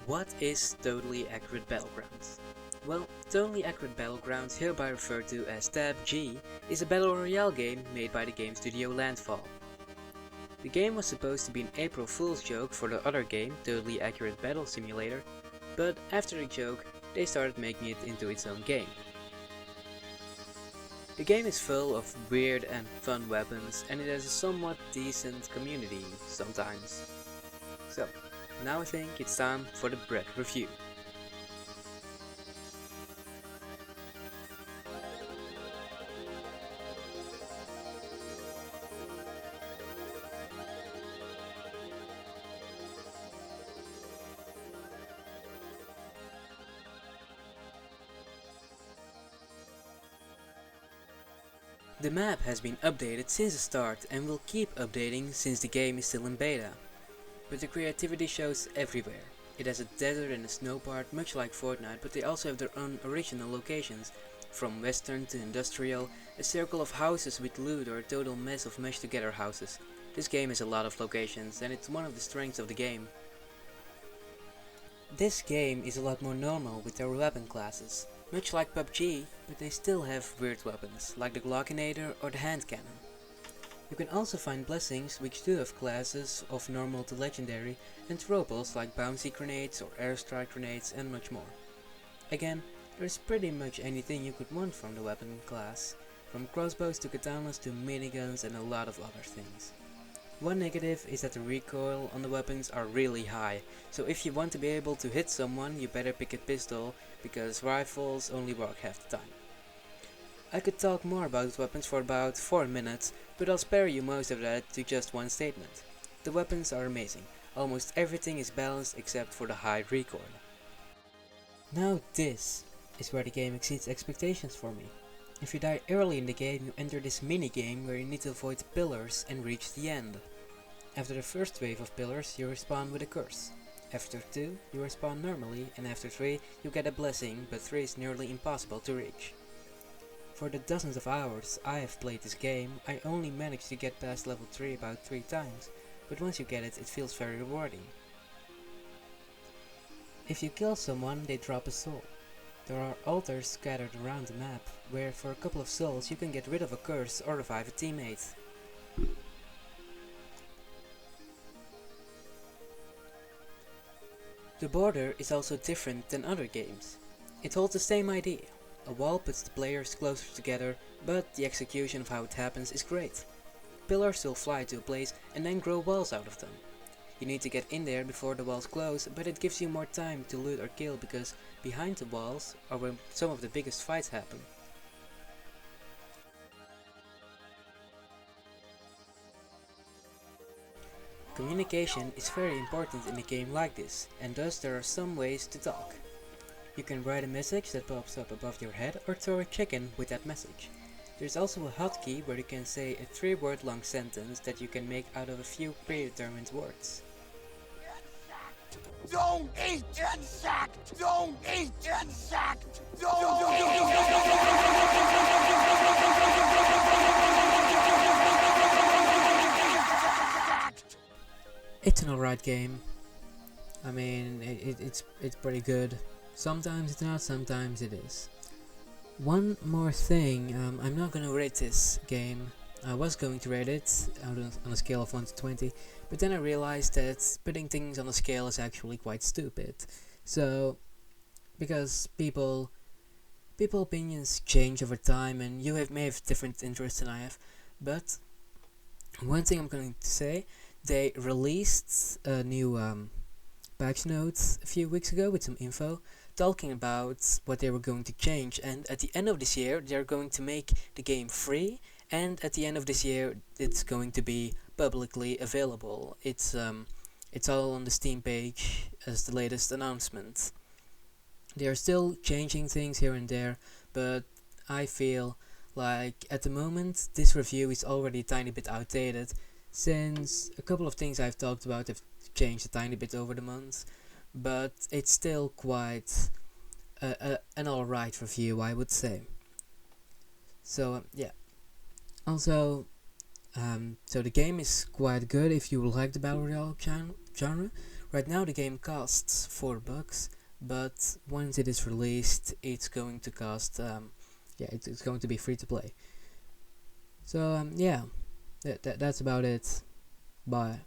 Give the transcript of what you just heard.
What is Totally Accurate Battlegrounds? Well, Totally Accurate Battlegrounds, hereby referred to as TABG, is a battle royale game made by the game studio Landfall. The game was supposed to be an April Fool's joke for the other game, Totally Accurate Battle Simulator, but after the joke, they started making it into its own game. The game is full of weird and fun weapons, and it has a somewhat decent community sometimes. So, now I think it's time for the bread review. The map has been updated since the start and will keep updating since the game is still in beta. But the creativity shows everywhere. It has a desert and a snow part much like Fortnite, but they also have their own original locations. From western to industrial, a circle of houses with loot or a total mess of meshed together houses. This game has a lot of locations and it's one of the strengths of the game. This game is a lot more normal with their weapon classes. Much like PUBG, but they still have weird weapons, like the Glockinator or the hand cannon. You can also find blessings which do have classes of normal to legendary and tropals like bouncy grenades or airstrike grenades and much more. Again, there is pretty much anything you could want from the weapon class, from crossbows to katanas to miniguns and a lot of other things. One negative is that the recoil on the weapons are really high, so if you want to be able to hit someone you better pick a pistol, because rifles only work half the time. I could talk more about weapons for about 4 minutes, but I'll spare you most of that to just one statement. The weapons are amazing, almost everything is balanced except for the high recoil. Now this is where the game exceeds expectations for me. If you die early in the game, you enter this mini-game where you need to avoid pillars and reach the end. After the first wave of pillars, you respawn with a curse. After 2, you respawn normally, and after 3, you get a blessing, but 3 is nearly impossible to reach. For the dozens of hours I have played this game, I only managed to get past level 3 about 3 times, but once you get it, it feels very rewarding. If you kill someone, they drop a soul. There are altars scattered around the map, where for a couple of souls you can get rid of a curse or revive a teammate. The border is also different than other games. It holds the same idea. A wall puts the players closer together, but the execution of how it happens is great. Pillars will fly to a place and then grow walls out of them. You need to get in there before the walls close, but it gives you more time to loot or kill because behind the walls are where some of the biggest fights happen. Communication is very important in a game like this, and thus there are some ways to talk. You can write a message that pops up above your head or throw a chicken with that message. There's also a hotkey where you can say a 3-word long sentence that you can make out of a few predetermined words. Don't eat insect! Don't eat insect! Don't eat insect! It's an alright game. I mean, it's pretty good. Sometimes it's not, sometimes it is. One more thing, I'm not gonna rate this game. I was going to rate it on a scale of 1 to 20, but then I realized that putting things on a scale is actually quite stupid. So, because people opinions change over time and you may have different interests than I have, but one thing I'm going to say, they released a new patch notes a few weeks ago with some info talking about what they were going to change, and at the end of this year they're going to make the game free, and at the end of this year it's going to be publicly available. It's all on the Steam page as the latest announcement. They are still changing things here and there, but I feel like at the moment this review is already a tiny bit outdated, since a couple of things I've talked about have changed a tiny bit over the months, but it's still quite an alright review, I would say. So yeah. Also, so the game is quite good if you like the battle royale genre. Right now the game costs $4, but once it is released, it's going to cost, it's going to be free to play. So yeah, that's about it. Bye.